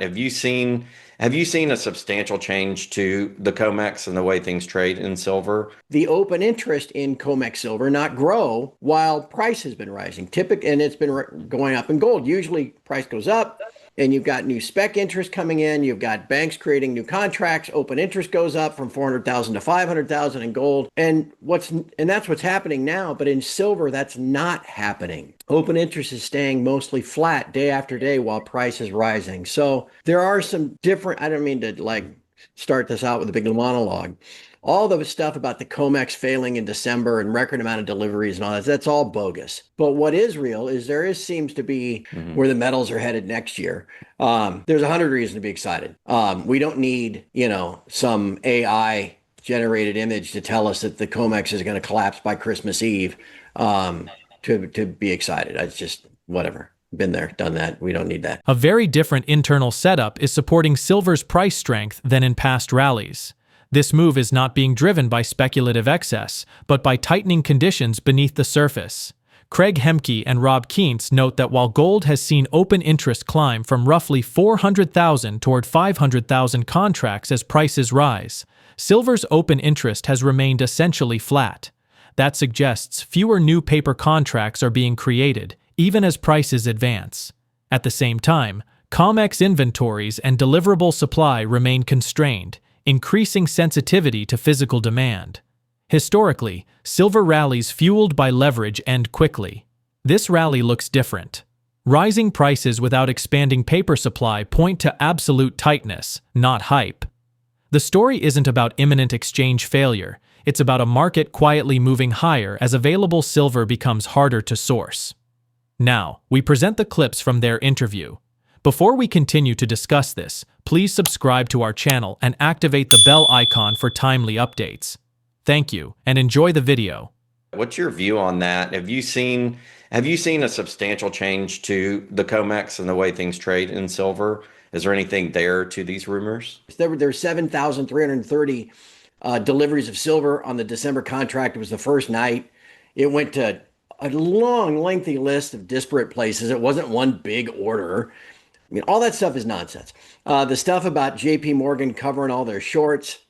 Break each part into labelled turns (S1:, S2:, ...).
S1: Have you seen have you seen a substantial change to the Comex and the way things trade in silver?
S2: The open interest in Comex silver not grow while price has been rising. And it's been going up in gold. Usually price goes up and you've got new spec interest coming in. You've got banks creating new contracts. Open interest goes up from 400,000 to 500,000 in gold. And that's what's happening now. But in silver, that's not happening. Open interest is staying mostly flat day after day while price is rising. So there are some different, I don't mean to start this out with a big monologue. All the stuff about the Comex failing in December and record amount of deliveries and all that, that's all bogus. But what is real is seems to be where the metals are headed next year. There's 100 reasons to be excited. We don't need, some AI generated image to tell us that the Comex is going to collapse by Christmas Eve to be excited. It's just whatever. Been there, done that. We don't need that.
S3: A very different internal setup is supporting silver's price strength than in past rallies. This move is not being driven by speculative excess, but by tightening conditions beneath the surface. Hemke and Rob Kientz note that while gold has seen open interest climb from roughly 400,000 toward 500,000 contracts as prices rise, silver's open interest has remained essentially flat. That suggests fewer new paper contracts are being created, even as prices advance. At the same time, Comex inventories and deliverable supply remain constrained, increasing sensitivity to physical demand. Historically, silver rallies fueled by leverage end quickly. This rally looks different. Rising prices without expanding paper supply point to absolute tightness, not hype. The story isn't about imminent exchange failure, it's about a market quietly moving higher as available silver becomes harder to source. Now, we present the clips from their interview. Before we continue to discuss this, please subscribe to our channel and activate the bell icon for timely updates. Thank you, and enjoy the video.
S1: What's your view on that? Have you seen a substantial change to the Comex and the way things trade in silver? Is there anything there to these rumors?
S2: There were 7,330 deliveries of silver on the December contract. It was the first night. It went to a long, lengthy list of disparate places. It wasn't one big order. I mean, all that stuff is nonsense. The stuff about JP Morgan covering all their shorts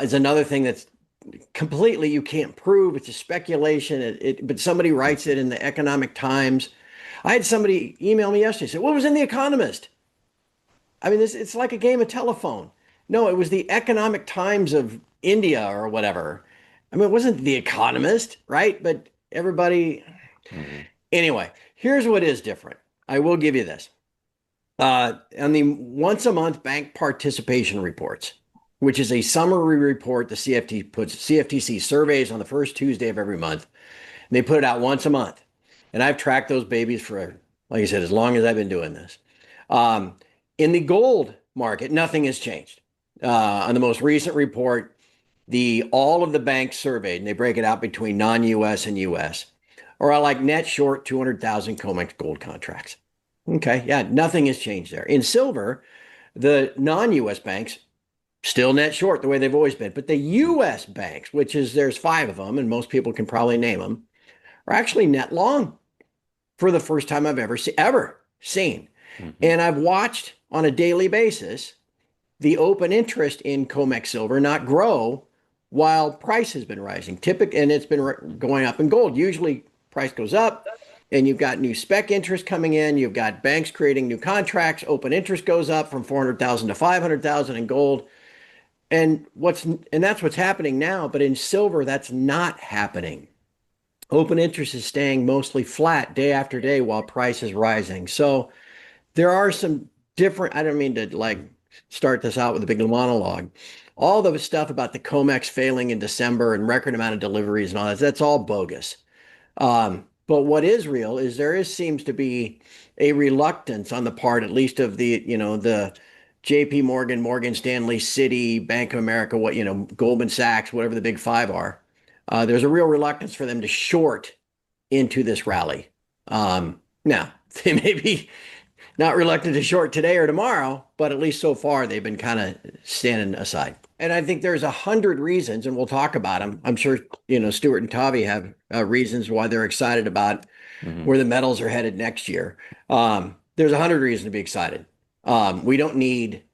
S2: is another thing that's completely you can't prove. It's a speculation. But somebody writes it in the Economic Times. I had somebody email me yesterday, said, what was in the Economist? I mean, it's like a game of telephone. No, it was the Economic Times of India or whatever. I mean, it wasn't the Economist, right? But everybody. Anyway, here's what is different. I will give you this. On the once a month bank participation reports, which is a summary report the CFTC surveys on the first Tuesday of every month. And they put it out once a month. And I've tracked those babies for, like I said, as long as I've been doing this. In the gold market, nothing has changed. On the most recent report, all of the banks surveyed, and they break it out between non-US and US, are like net short 200,000 Comex gold contracts. Okay, yeah, nothing has changed there. In silver, the non-US banks still net short the way they've always been. But the US banks, there's 5 of them, and most people can probably name them, are actually net long for the first time I've ever seen. And I've watched on a daily basis the open interest in Comex silver not grow while price has been rising. And it's been going up in gold. Usually price goes up and you've got new spec interest coming in. You've got banks creating new contracts. Open interest goes up from 400,000 to 500,000 in gold. And that's what's happening now. But in silver, that's not happening. Open interest is staying mostly flat day after day while price is rising. So there are some different, I don't mean to start this out with a big monologue. All the stuff about the Comex failing in December and record amount of deliveries and all that, that's all bogus. But what is real is seems to be a reluctance on the part, at least of the JP Morgan, Morgan Stanley, Citi, Bank of America, Goldman Sachs, whatever the big 5 are. There's a real reluctance for them to short into this rally. Now, they may be not reluctant to short today or tomorrow, but at least so far they've been kind of standing aside. And I think there's 100 reasons, and we'll talk about them. I'm sure, Stuart and Tavi have reasons why they're excited about where the metals are headed next year. There's 100 reasons to be excited. We don't need,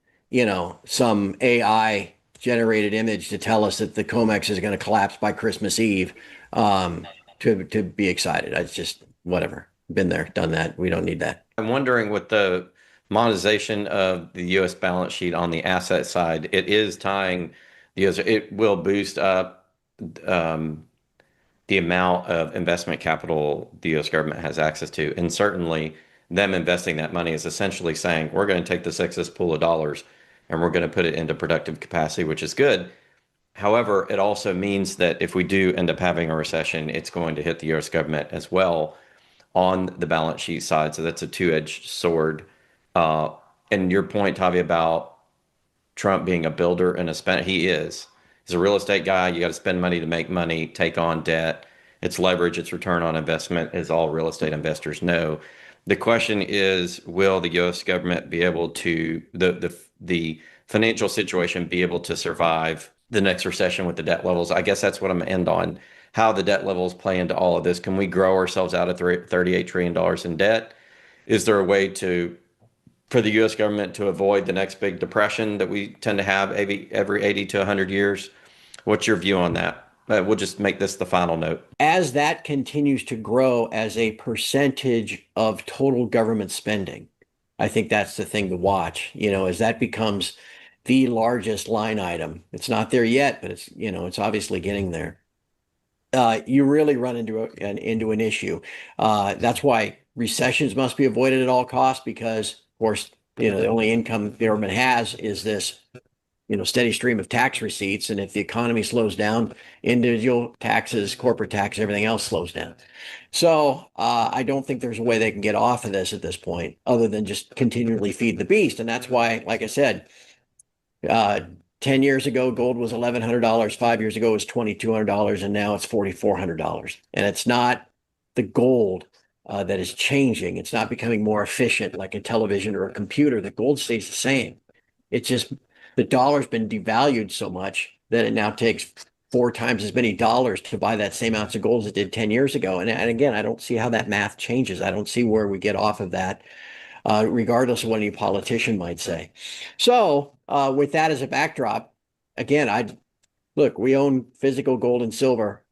S2: some AI generated image to tell us that the Comex is going to collapse by Christmas Eve, to be excited. It's just whatever. Been there, done that. We don't need that.
S1: I'm wondering with the monetization of the U.S. balance sheet on the asset side, it is tying the U.S. It will boost up um, the amount of investment capital the U.S. government has access to, and certainly them investing that money is essentially saying we're going to take this excess pool of dollars and we're going to put it into productive capacity, which is good. However, it also means that if we do end up having a recession, it's going to hit the U.S. government as well on the balance sheet side. So that's a two-edged sword. Uh, and your point, Tavi, about Trump being a builder and a spend, he is. He's a real estate guy. You got to spend money to make money, take on debt. It's leverage, it's return on investment, as all real estate investors know. The question is, will the U.S. government be able to the financial situation be able to survive the next recession with the debt levels? I guess that's what I'm gonna end on. How the debt levels play into all of this. Can we grow ourselves out of $38 trillion in debt? Is there a way to for the U.S. government to avoid the next big depression that we tend to have every 80 to 100 years? What's your view on that? We'll just make this the final note.
S2: As that continues to grow as a percentage of total government spending, I think that's the thing to watch, as that becomes the largest line item. It's not there yet, but it's obviously getting there. You really run into an issue. That's why recessions must be avoided at all costs because, of course, the only income the government has is this, steady stream of tax receipts. And if the economy slows down, individual taxes, corporate tax, everything else slows down. So I don't think there's a way they can get off of this at this point, other than just continually feed the beast. And that's why, like I said, 10 years ago, gold was $1,100. 5 years ago, it was $2,200. And now it's $4,400. And it's not the gold that is changing. It's not becoming more efficient like a television or a computer. The gold stays the same. It's just the dollar's been devalued so much that it now takes 4 times as many dollars to buy that same ounce of gold as it did 10 years ago. And again, I don't see how that math changes. I don't see where we get off of that, regardless of what any politician might say. So with that as a backdrop, again, look, we own physical gold and silver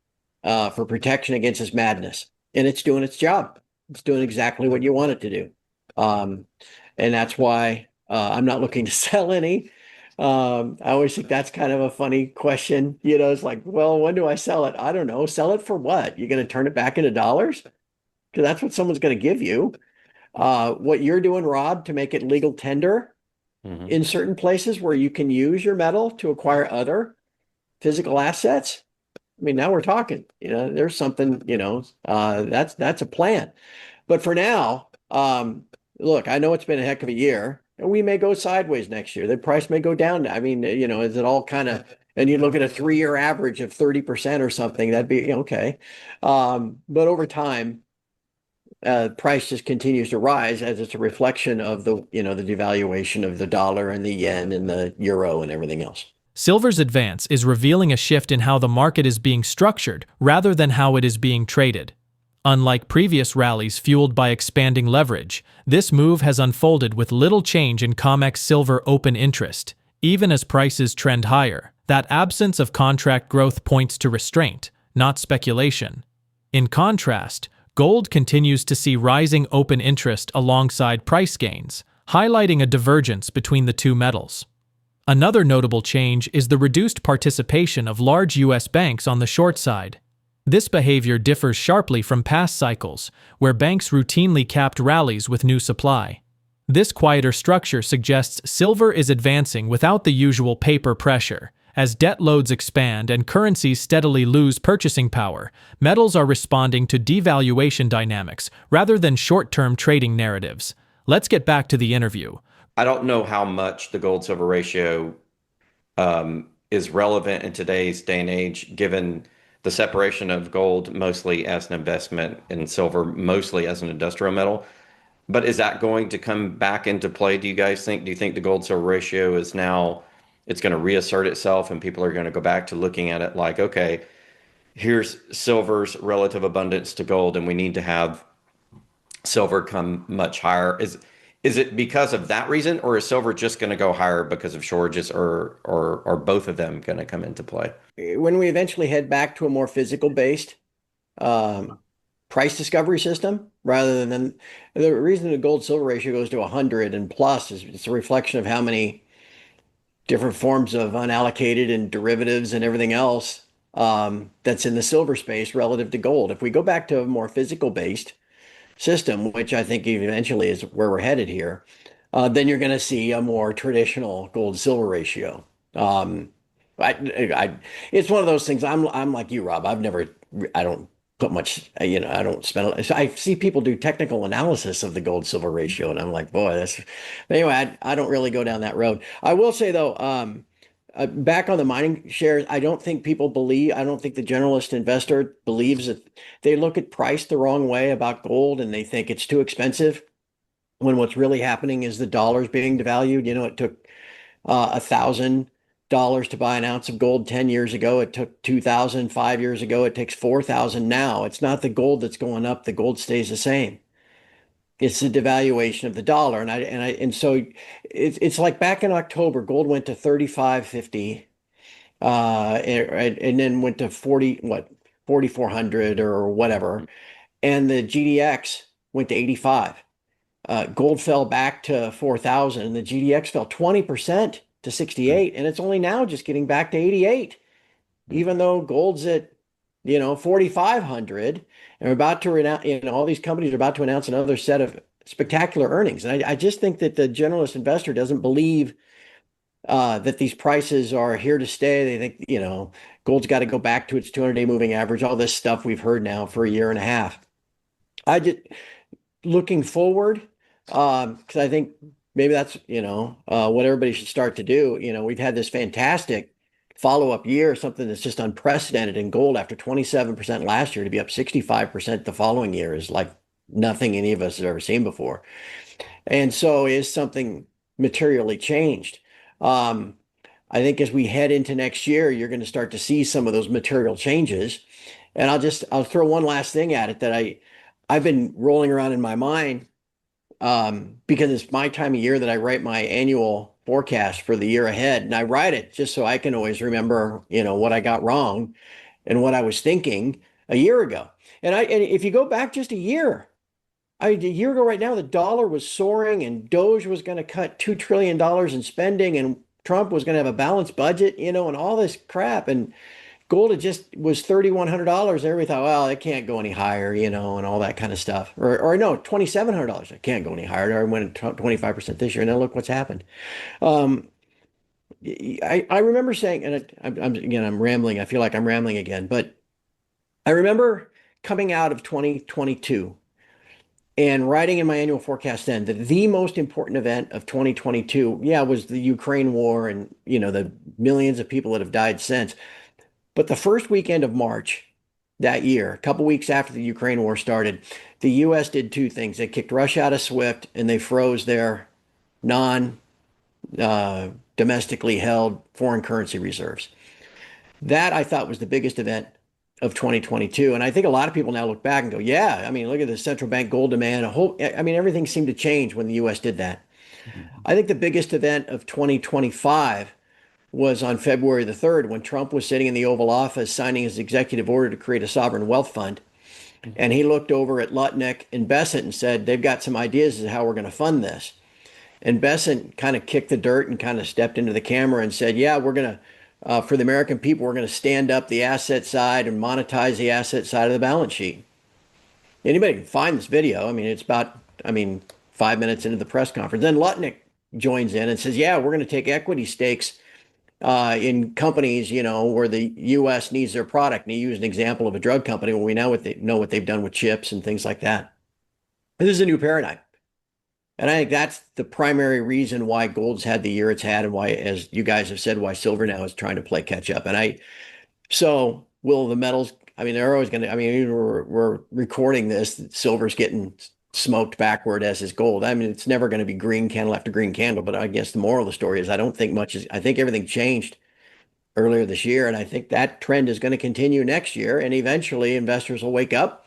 S2: for protection against this madness, and it's doing its job. It's doing exactly what you want it to do. And that's why I'm not looking to sell any. I always think that's kind of a funny question. It's like, well, when do I sell it? I don't know. Sell it for what? You're going to turn it back into dollars? Because that's what someone's going to give you. What you're doing, Rob, to make it legal tender in certain places where you can use your metal to acquire other physical assets. I mean, now we're talking, there's something, that's a plan. But for now, look, I know it's been a heck of a year, and we may go sideways next year. The price may go down. I mean, is it all kind of, and you look at a 3-year average of 30% or something, that'd be okay. But over time, price just continues to rise as it's a reflection of the devaluation of the dollar and the yen and the euro and everything else.
S3: Silver's advance is revealing a shift in how the market is being structured rather than how it is being traded. Unlike previous rallies fueled by expanding leverage, this move has unfolded with little change in Comex silver open interest, even as prices trend higher. That absence of contract growth points to restraint, not speculation. In contrast, gold continues to see rising open interest alongside price gains, highlighting a divergence between the two metals. Another notable change is the reduced participation of large U.S. banks on the short side. This behavior differs sharply from past cycles, where banks routinely capped rallies with new supply. This quieter structure suggests silver is advancing without the usual paper pressure. As debt loads expand and currencies steadily lose purchasing power, metals are responding to devaluation dynamics rather than short-term trading narratives. Let's get back to the interview.
S1: I don't know how much the gold silver ratio is relevant in today's day and age, given the separation of gold mostly as an investment and silver mostly as an industrial metal. But is that going to come back into play, do you guys think? Do you think the gold silver ratio is now, it's going to reassert itself and people are going to go back to looking at it like, okay, here's silver's relative abundance to gold and we need to have silver come much higher? Is it because of that reason, or is silver just going to go higher because of shortages, or are both of them going to come into play?
S2: When we eventually head back to a more physical based um, price discovery system, rather than the reason the gold silver ratio goes to 100 and plus is it's a reflection of how many different forms of unallocated and derivatives and everything else that's in the silver space relative to gold. If we go back to a more physical based system, which I think eventually is where we're headed here, then you're going to see a more traditional gold silver ratio. Um, it's one of those things. I'm like you, Rob. I don't put much, I don't spend. I see people do technical analysis of the gold silver ratio, and I'm like, boy, that's. Anyway, I don't really go down that road. I will say though, back on the mining shares, I don't think people believe. I don't think the generalist investor believes that they look at price the wrong way about gold, and they think it's too expensive. When what's really happening is the dollar's being devalued. It took $1,000 to buy an ounce of gold 10 years ago. It took 2,000 5 years ago. It takes 4,000 now. It's not the gold that's going up. The gold stays the same. It's the devaluation of the dollar. And so it's like back in October, gold went to 35.50, and then went to 4,400 or whatever. And the GDX went to 85. Gold fell back to 4,000 and the GDX fell 20% to 68. And it's only now just getting back to 88, even though gold's at, 4,500 and we're about to announce, all these companies are about to announce another set of spectacular earnings. And I just think that the generalist investor doesn't believe that these prices are here to stay. They think, gold's got to go back to its 200-day moving average, all this stuff we've heard now for a year and a half. I just looking forward, because I think maybe that's, what everybody should start to do. We've had this fantastic follow-up year, something that's just unprecedented in gold after 27% last year to be up 65% the following year is like nothing any of us have ever seen before. And so is something materially changed. I think as we head into next year, you're going to start to see some of those material changes. And I'll throw one last thing at it that I've been rolling around in my mind, because it's my time of year that I write my annual forecast for the year ahead. And I write it just so I can always remember, what I got wrong and what I was thinking a year ago. And if you go back just a year ago right now, the dollar was soaring and Doge was going to cut $2 trillion in spending and Trump was going to have a balanced budget, and all this crap. And gold had just was $3,100. And everybody thought, well, it can't go any higher, and all that kind of stuff. Or no, $2,700. It can't go any higher. It went 25% this year. And now look what's happened. I remember saying, and I'm rambling. I feel like I'm rambling again, but I remember coming out of 2022 and writing in my annual forecast then that the most important event of 2022, was the Ukraine war and, the millions of people that have died since. But the first weekend of March that year, a couple weeks after the Ukraine war started, the U.S. did two things. They kicked Russia out of SWIFT and they froze their non-domestically held foreign currency reserves. That I thought was the biggest event of 2022. And I think a lot of people now look back and go, yeah, I mean, look at the central bank gold demand. Everything seemed to change when the U.S. did that. I think the biggest event of 2025 was on February the 3rd when Trump was sitting in the Oval Office signing his executive order to create a sovereign wealth fund. And he looked over at Lutnick and Bessent and said, they've got some ideas as to how we're going to fund this. And Bessent kind of kicked the dirt and kind of stepped into the camera and said, yeah, we're going to, for the American people, we're going to stand up the asset side and monetize the asset side of the balance sheet. Anybody can find this video. It's about, 5 minutes into the press conference. Then Lutnick joins in and says, yeah, we're going to take equity stakes in companies, where the U.S. needs their product. And he used an example of a drug company where we know what they've done with chips and things like that. This is a new paradigm. And I think that's the primary reason why gold's had the year it's had and why, as you guys have said, why silver now is trying to play catch up. So will the metals, they're always going to, we're recording this, silver's getting smoked backward as is gold. It's never going to be green candle after green candle, but I guess the moral of the story is I think everything changed earlier this year. And I think that trend is going to continue next year. And eventually investors will wake up.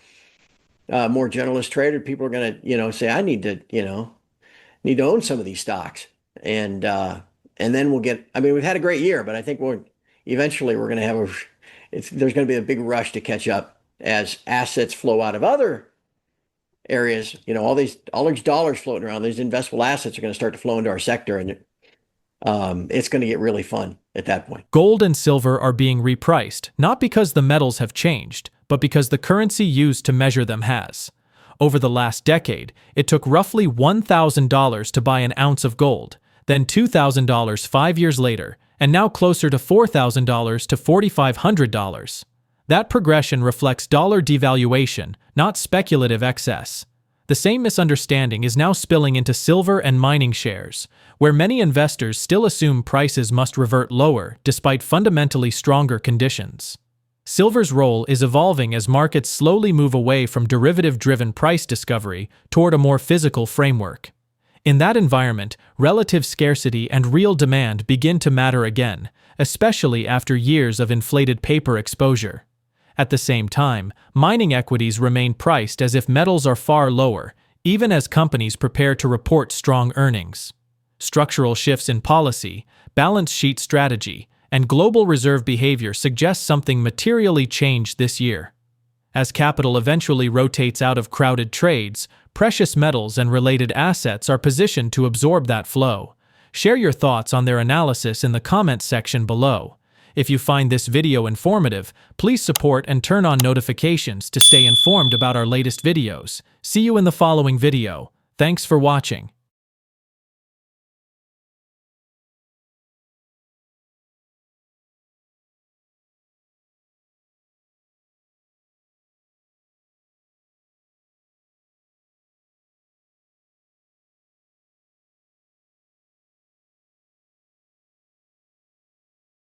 S2: More generalist trader people are going to, say, I need to, need to own some of these stocks. And then we'll get, I mean, we've had a great year, but I think eventually we're going to have there's going to be a big rush to catch up as assets flow out of other areas. You know, all these dollars floating around, these investable assets are going to start to flow into our sector, and it's going to get really fun at that point.
S3: Gold and silver are being repriced, not because the metals have changed, but because the currency used to measure them has. Over the last decade, it took roughly $1,000 to buy an ounce of gold, then $2,000 5 years later, and now closer to $4,000 to $4,500. That progression reflects dollar devaluation, not speculative excess. The same misunderstanding is now spilling into silver and mining shares, where many investors still assume prices must revert lower despite fundamentally stronger conditions. Silver's role is evolving as markets slowly move away from derivative-driven price discovery toward a more physical framework. In that environment, relative scarcity and real demand begin to matter again, especially after years of inflated paper exposure. At the same time, mining equities remain priced as if metals are far lower, even as companies prepare to report strong earnings. Structural shifts in policy, balance sheet strategy, and global reserve behavior suggest something materially changed this year. As capital eventually rotates out of crowded trades, precious metals and related assets are positioned to absorb that flow. Share your thoughts on their analysis in the comments section below. If you find this video informative, please support and turn on notifications to stay informed about our latest videos. See you in the following video. Thanks for watching.